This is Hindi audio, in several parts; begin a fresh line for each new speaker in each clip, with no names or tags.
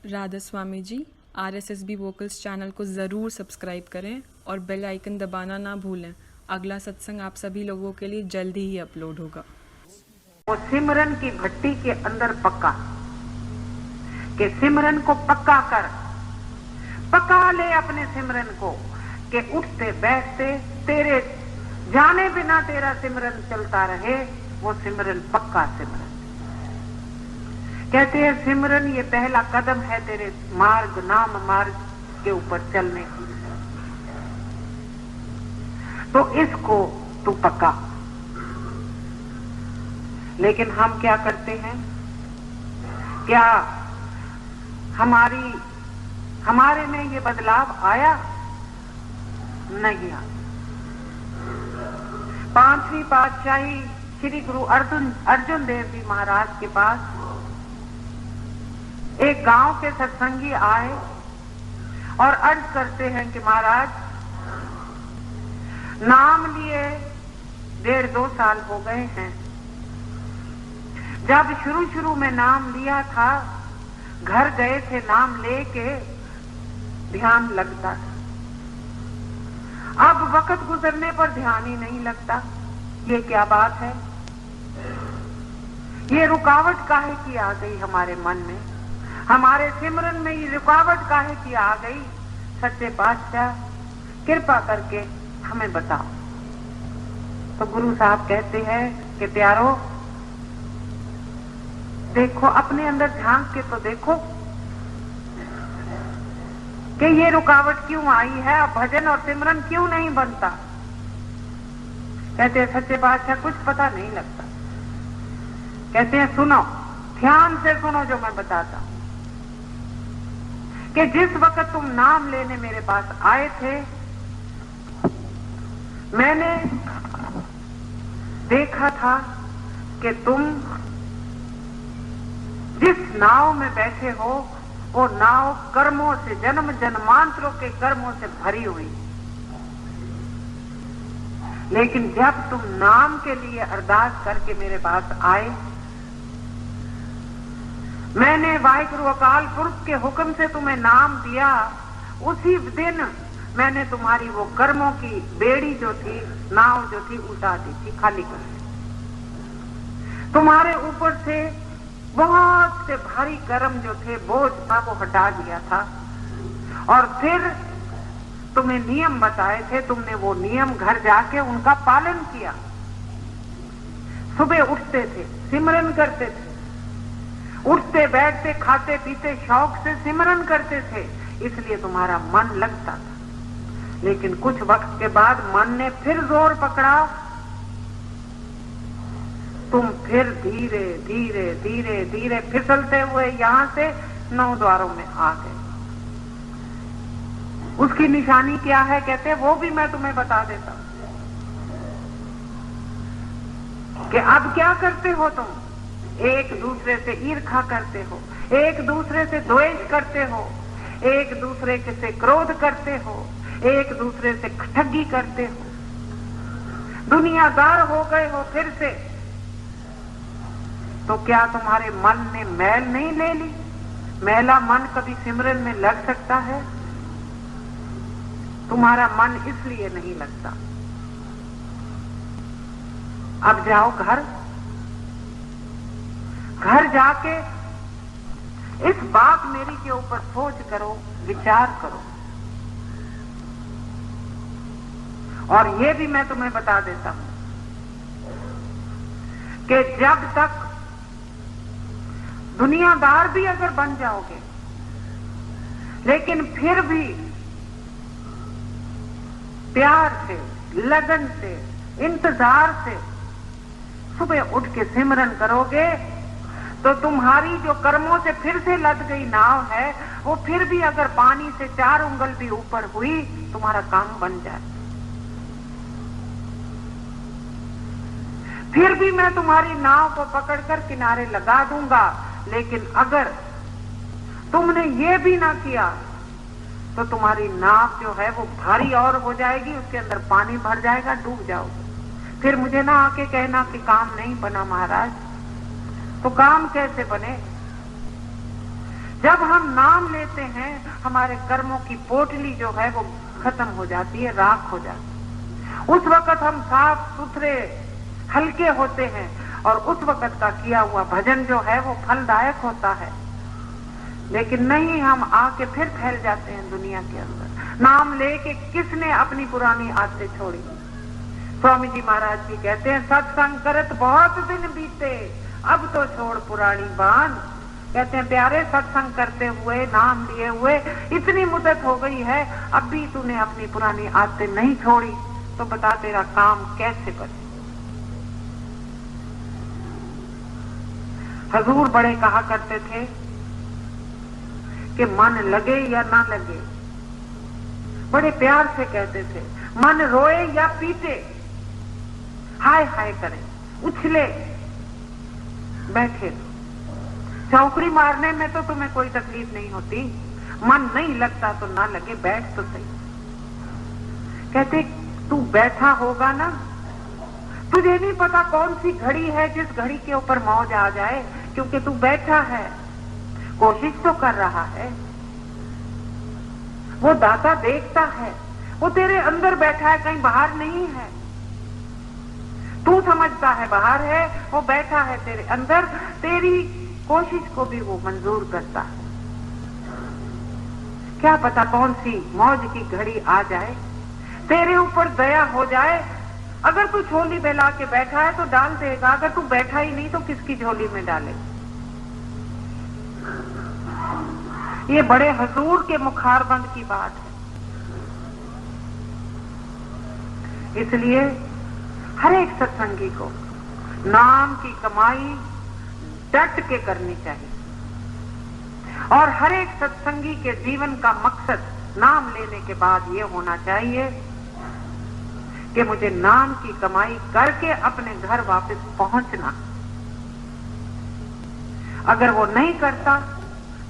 Radha Swami ji, RSSB vocals channel को ज़रूर सब्सक्राइब करें और बेल आइकन दबाना ना भूलें। अगला सत्संग आप सभी लोगों के लिए जल्दी ही अपलोड होगा।
वो सिमरन की भट्टी के अंदर पक्का कि सिमरन को पक्का कर, पका ले अपने सिमरन को कि उठते बैठते तेरे जाने बिना तेरा सिमरन चलता रहे। वो सिमरन पक्का सिमरन कहते हैं। सिमरन ये पहला कदम है तेरे मार्ग नाम मार्ग के ऊपर चलने की। तो इसको तू पक्का। लेकिन हम क्या करते हैं? क्या हमारे में ये बदलाव आया? नहीं आया। पांचवी पातशाही श्री गुरु अर्जुन देव जी महाराज के पास एक गांव के सत्संगी आए और अर्ज करते हैं कि महाराज, नाम लिए 1.5-2 साल हो गए हैं। जब शुरू में नाम लिया था, घर गए थे नाम लेके, ध्यान लगता था। अब वक्त गुजरने पर ध्यान ही नहीं लगता। ये क्या बात है? ये रुकावट काहे की आ गई हमारे मन में? हमारे सिमरन में ये रुकावट काहे की आ गई? सच्चे पातशाह कृपा करके हमें बताओ। तो गुरु साहब कहते हैं कि प्यारो, देखो अपने अंदर झांक के तो देखो कि ये रुकावट क्यों आई है। अब भजन और सिमरन क्यों नहीं बनता? कहते हैं सच्चे पातशाह कुछ पता नहीं लगता। कहते हैं सुनो, ध्यान से सुनो जो मैं बताता हूं कि जिस वक्त तुम नाम लेने मेरे पास आए थे, मैंने देखा था कि तुम जिस नाव में बैठे हो वो नाव कर्मों से, जन्म जन्मांतरों के कर्मों से भरी हुई। लेकिन जब तुम नाम के लिए अरदास करके मेरे पास आए, मैंने वाहिगुरु अकाल पुरख के हुक्म से तुम्हें नाम दिया। उसी दिन मैंने तुम्हारी वो कर्मों की बेड़ी जो थी, नाव जो थी, उल्टा दी थी, खाली कर दी। तुम्हारे ऊपर से बहुत से भारी कर्म जो थे, बोझ था, वो हटा दिया था। और फिर तुम्हें नियम बताए थे, तुमने वो नियम घर जाके उनका पालन किया। सुबह उठते थे, सिमरन करते थे, उठते बैठते खाते पीते शौक से सिमरन करते थे, इसलिए तुम्हारा मन लगता था। लेकिन कुछ वक्त के बाद मन ने फिर जोर पकड़ा, तुम फिर धीरे धीरे धीरे धीरे फिसलते हुए यहां से 9 द्वारों में आ गए। उसकी निशानी क्या है? कहते वो भी मैं तुम्हें बता देता हूं कि अब क्या करते हो तुम? एक दूसरे से ईर्ष्या करते हो, एक दूसरे से द्वेष करते हो, एक दूसरे से क्रोध करते हो, एक दूसरे से ठगी करते हो, दुनियादार हो गए हो फिर से। तो क्या तुम्हारे मन ने मैल नहीं ले ली? मैला मन कभी सिमरन में लग सकता है? तुम्हारा मन इसलिए नहीं लगता। अब जाओ घर जाके इस बात मेरी के ऊपर सोच करो, विचार करो। और ये भी मैं तुम्हें बता देता हूं कि जब तक दुनियादार भी अगर बन जाओगे, लेकिन फिर भी प्यार से, लगन से, इंतजार से सुबह उठ के सिमरन करोगे, तो तुम्हारी जो कर्मों से फिर से लद गई नाव है, वो फिर भी अगर पानी से 4 उंगल भी ऊपर हुई, तुम्हारा काम बन जाए। फिर भी मैं तुम्हारी नाव को पकड़कर किनारे लगा दूंगा। लेकिन अगर तुमने ये भी ना किया तो तुम्हारी नाव जो है वो भारी और हो जाएगी, उसके अंदर पानी भर जाएगा, डूब जाओगे। फिर मुझे ना आके कहना कि काम नहीं बना महाराज। तो काम कैसे बने? जब हम नाम लेते हैं हमारे कर्मों की पोटली जो है वो खत्म हो जाती है, राख हो जाती है। उस वक्त हम साफ सुथरे हल्के होते हैं और उस वक्त का किया हुआ भजन जो है वो फलदायक होता है। लेकिन नहीं, हम आके फिर फैल जाते हैं दुनिया के अंदर। नाम लेके किसने अपनी पुरानी आदतें छोड़ी? स्वामी जी महाराज जी कहते हैं, सत्संग करत बहुत दिन बीते, अब तो छोड़ पुरानी बान। कहते हैं, प्यारे सत्संग करते हुए, नाम लिए हुए इतनी मुद्दत हो गई है, अब भी तूने अपनी पुरानी आदतें नहीं छोड़ी, तो बता तेरा काम कैसे बने। हजूर बड़े कहा करते थे कि मन लगे या ना लगे, बड़े प्यार से कहते थे, मन रोए या पीटे, हाय हाय करे, उछले, बैठे। चौकड़ी मारने में तो तुम्हें कोई तकलीफ नहीं होती, मन नहीं लगता तो ना लगे, बैठ तो सही। कहते तू बैठा होगा ना, तुझे नहीं पता कौन सी घड़ी है जिस घड़ी के ऊपर मौज आ जाए, क्योंकि तू बैठा है, कोशिश तो कर रहा है। वो दाता देखता है, वो तेरे अंदर बैठा है, कहीं बाहर नहीं है। तू समझता है बाहर है, वो बैठा है तेरे अंदर, तेरी कोशिश को भी वो मंजूर करता है। क्या पता कौन सी मौज की घड़ी आ जाए, तेरे ऊपर दया हो जाए। अगर तू झोली में ला के बैठा है तो डाल देगा, अगर तू बैठा ही नहीं तो किसकी झोली में डाले। ये बड़े हजूर के मुखारबंद की बात है। इसलिए हर एक सत्संगी को नाम की कमाई डट के करनी चाहिए, और हर एक सत्संगी के जीवन का मकसद नाम लेने के बाद ये होना चाहिए कि मुझे नाम की कमाई करके अपने घर वापस पहुंचना। अगर वो नहीं करता,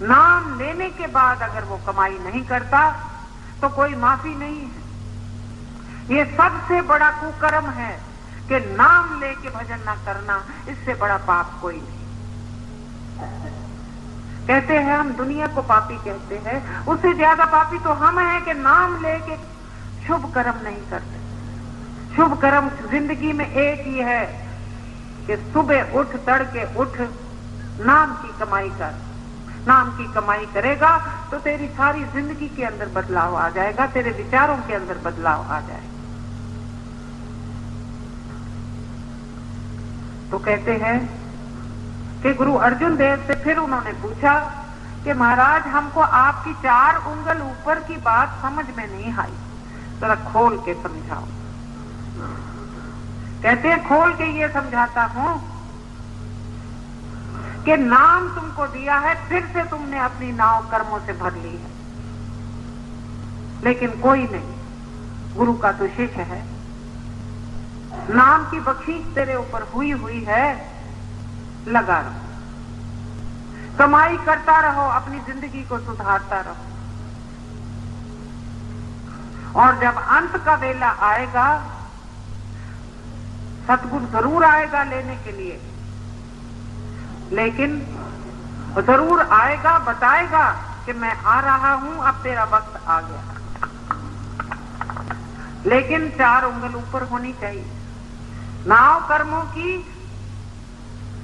नाम लेने के बाद अगर वो कमाई नहीं करता, तो कोई माफी नहीं है। ये सबसे बड़ा कुकर्म है कि नाम लेके भजन ना करना, इससे बड़ा पाप कोई नहीं। कहते हैं हम दुनिया को पापी कहते हैं, उससे ज्यादा पापी तो हम हैं कि नाम लेके शुभ कर्म नहीं करते। शुभ कर्म जिंदगी में एक ही है कि सुबह उठ, तड़के उठ, नाम की कमाई कर। नाम की कमाई करेगा तो तेरी सारी जिंदगी के अंदर बदलाव आ जाएगा, तेरे विचारों के अंदर बदलाव आ जाएगा। तो कहते हैं कि गुरु अर्जुन देव से फिर उन्होंने पूछा कि महाराज, हमको आपकी 4 उंगल ऊपर की बात समझ में नहीं आई, जरा खोल के समझाओ। कहते हैं, खोल के ये समझाता हूं कि नाम तुमको दिया है, फिर से तुमने अपनी नाव कर्मों से भर ली है, लेकिन कोई नहीं, गुरु का तो शिष्य है। नाम की बख्शीश तेरे ऊपर हुई है, लगा रहो, कमाई करता रहो, अपनी जिंदगी को सुधारता रहो, और जब अंत का वेला आएगा, सतगुरु जरूर आएगा लेने के लिए, लेकिन जरूर आएगा, बताएगा कि मैं आ रहा हूं, अब तेरा वक्त आ गया। लेकिन 4 उंगल ऊपर होनी चाहिए, नाव कर्मों की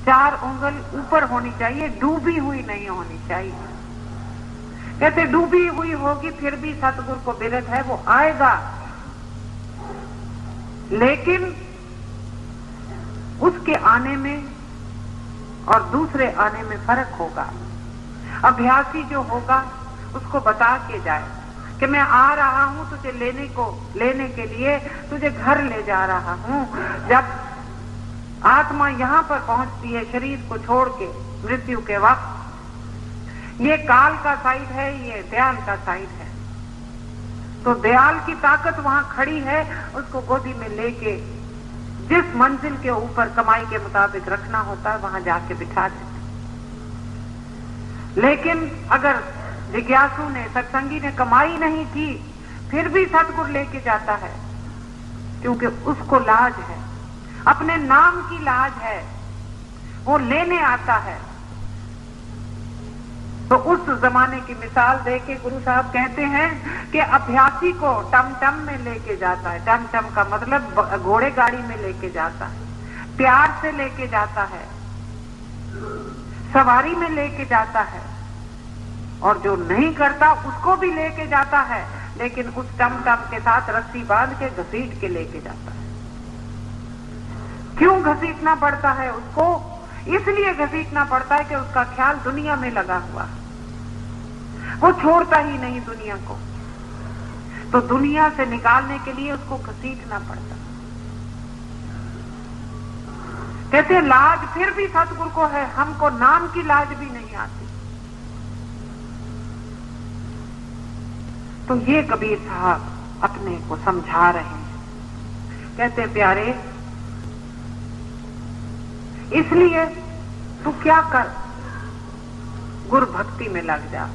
4 उंगल ऊपर होनी चाहिए, डूबी हुई नहीं होनी चाहिए। कहते डूबी हुई होगी फिर भी सतगुरु को बिरध है, वो आएगा, लेकिन उसके आने में और दूसरे आने में फर्क होगा। अभ्यासी जो होगा उसको बता के जाए कि मैं आ रहा हूं तुझे लेने के लिए, तुझे घर ले जा रहा हूं। जब आत्मा यहां पर पहुंचती है शरीर को छोड़ के मृत्यु के वक्त, ये काल का साइड है, ये दयाल का साइड है। तो दयाल की ताकत वहां खड़ी है, उसको गोदी में लेके जिस मंजिल के ऊपर कमाई के मुताबिक रखना होता है वहां जाके बिठा देते। लेकिन अगर जिज्ञासु ने, सत्संगी ने कमाई नहीं की, फिर भी सतगुरु लेके जाता है, क्योंकि उसको लाज है, अपने नाम की लाज है, वो लेने आता है। तो उस जमाने की मिसाल दे के गुरु साहब कहते हैं कि अभ्यासी को टमटम में लेके जाता है। टमटम का मतलब घोड़े गाड़ी में लेके जाता है, प्यार से लेके जाता है, सवारी में लेके जाता है, और जो नहीं करता उसको भी लेके जाता है, लेकिन उस टमटम के साथ रस्सी बांध के घसीट के लेके जाता है। क्यों घसीटना पड़ता है उसको? इसलिए घसीटना पड़ता है कि उसका ख्याल दुनिया में लगा हुआ है, वो छोड़ता ही नहीं दुनिया को, तो दुनिया से निकालने के लिए उसको घसीटना पड़ता है। कहते लाज फिर भी सतगुरु को है, हमको नाम की लाज भी नहीं आती। तो ये कबीर साहब अपने को समझा रहे हैं। कहते प्यारे, इसलिए तू क्या कर, गुरु भक्ति में लग जा,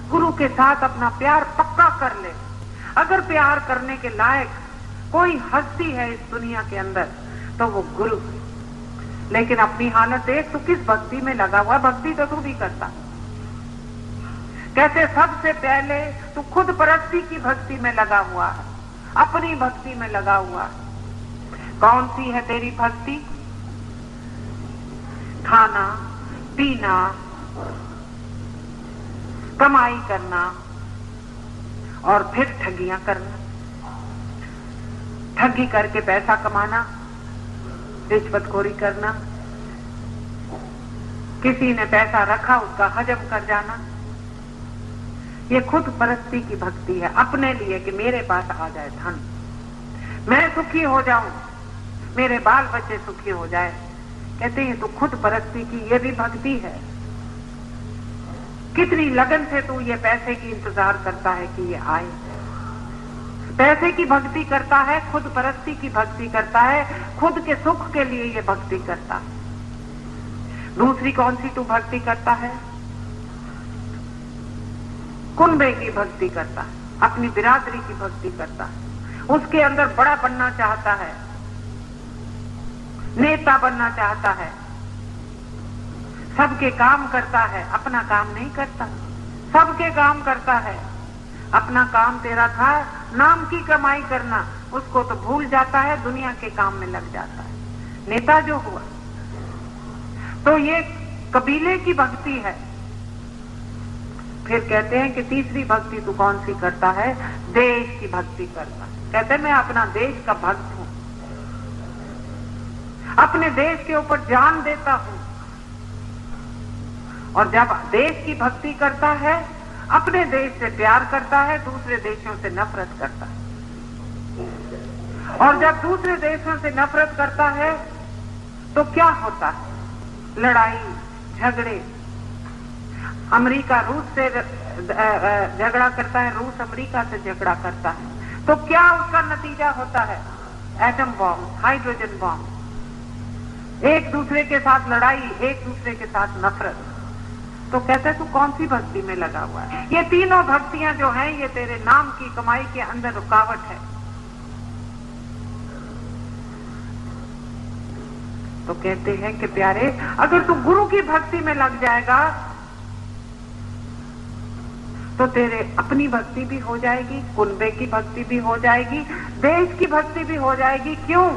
गुरु के साथ अपना प्यार पक्का कर ले। अगर प्यार करने के लायक कोई हस्ती है इस दुनिया के अंदर तो वो गुरु है। लेकिन अपनी हालत देख, तू किस भक्ति में लगा हुआ। भक्ति तो तू भी करता। कहते सबसे पहले तू खुद परस्ती की भक्ति में लगा हुआ है, अपनी भक्ति में लगा हुआ है। कौन सी है तेरी भक्ति? खाना पीना, कमाई करना और फिर ठगियां करना, ठगी करके पैसा कमाना, रिश्वतखोरी करना, किसी ने पैसा रखा उसका हजम कर जाना। ये खुद परस्ती की भक्ति है, अपने लिए कि मेरे पास आ जाए धन, मैं सुखी हो जाऊं, मेरे बाल बच्चे सुखी हो जाए। कहते हैं तो खुद परस्ती की ये भी भक्ति है। कितनी लगन से तू ये पैसे की इंतजार करता है कि ये आए, पैसे की भक्ति करता है, खुद परस्ती की भक्ति करता है, खुद के सुख के लिए ये भक्ति करता है। दूसरी कौन सी तू भक्ति करता है? कुनबे की भक्ति करता है, अपनी बिरादरी की भक्ति करता है, उसके अंदर बड़ा बनना चाहता है, नेता बनना चाहता है, सबके काम करता है, अपना काम नहीं करता, सबके काम करता है। अपना काम तेरा था नाम की कमाई करना, उसको तो भूल जाता है, दुनिया के काम में लग जाता है, नेता जो हुआ। तो ये कबीले की भक्ति है। फिर कहते हैं कि तीसरी भक्ति तू कौन सी करता है? देश की भक्ति करता है। कहते मैं अपना देश का भक्त हूं, अपने देश के ऊपर जान देता हूं। और जब देश की भक्ति करता है, अपने देश से प्यार करता है, दूसरे देशों से नफरत करता है। और जब दूसरे देशों से नफरत करता है तो क्या होता है? लड़ाई झगड़े। अमेरिका रूस से झगड़ा करता है, रूस अमेरिका से झगड़ा करता है, तो क्या उसका नतीजा होता है? एटम बॉम्ब, हाइड्रोजन बॉम्ब, एक दूसरे के साथ लड़ाई, एक दूसरे के साथ नफरत। तो कहते तू कौन सी भक्ति में लगा हुआ है? ये तीनों भक्तियां जो हैं ये तेरे नाम की कमाई के अंदर रुकावट है। तो कहते हैं कि प्यारे, अगर तू गुरु की भक्ति में लग जाएगा तो तेरे अपनी भक्ति भी हो जाएगी, कुनबे की भक्ति भी हो जाएगी, देश की भक्ति भी हो जाएगी। क्यों?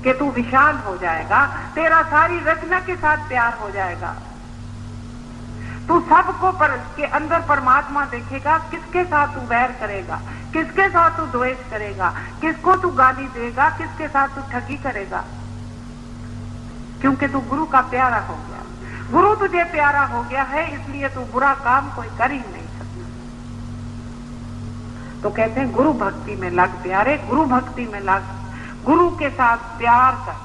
कि तू विशाल हो जाएगा, तेरा सारी रचना के साथ प्यार हो जाएगा। तू सबको के अंदर परमात्मा देखेगा। किसके साथ तू वैर करेगा, किसके साथ तू द्वेष करेगा, किसको तू गाली देगा, किसके साथ तू ठगी करेगा? क्योंकि तू गुरु का प्यारा हो गया। गुरु तुझे प्यारा हो गया है, इसलिए तू बुरा काम कोई कर ही नहीं सकता। तो कहते हैं गुरु भक्ति में लग प्यारे, गुरु भक्ति में लग, गुरु के साथ प्यार कर।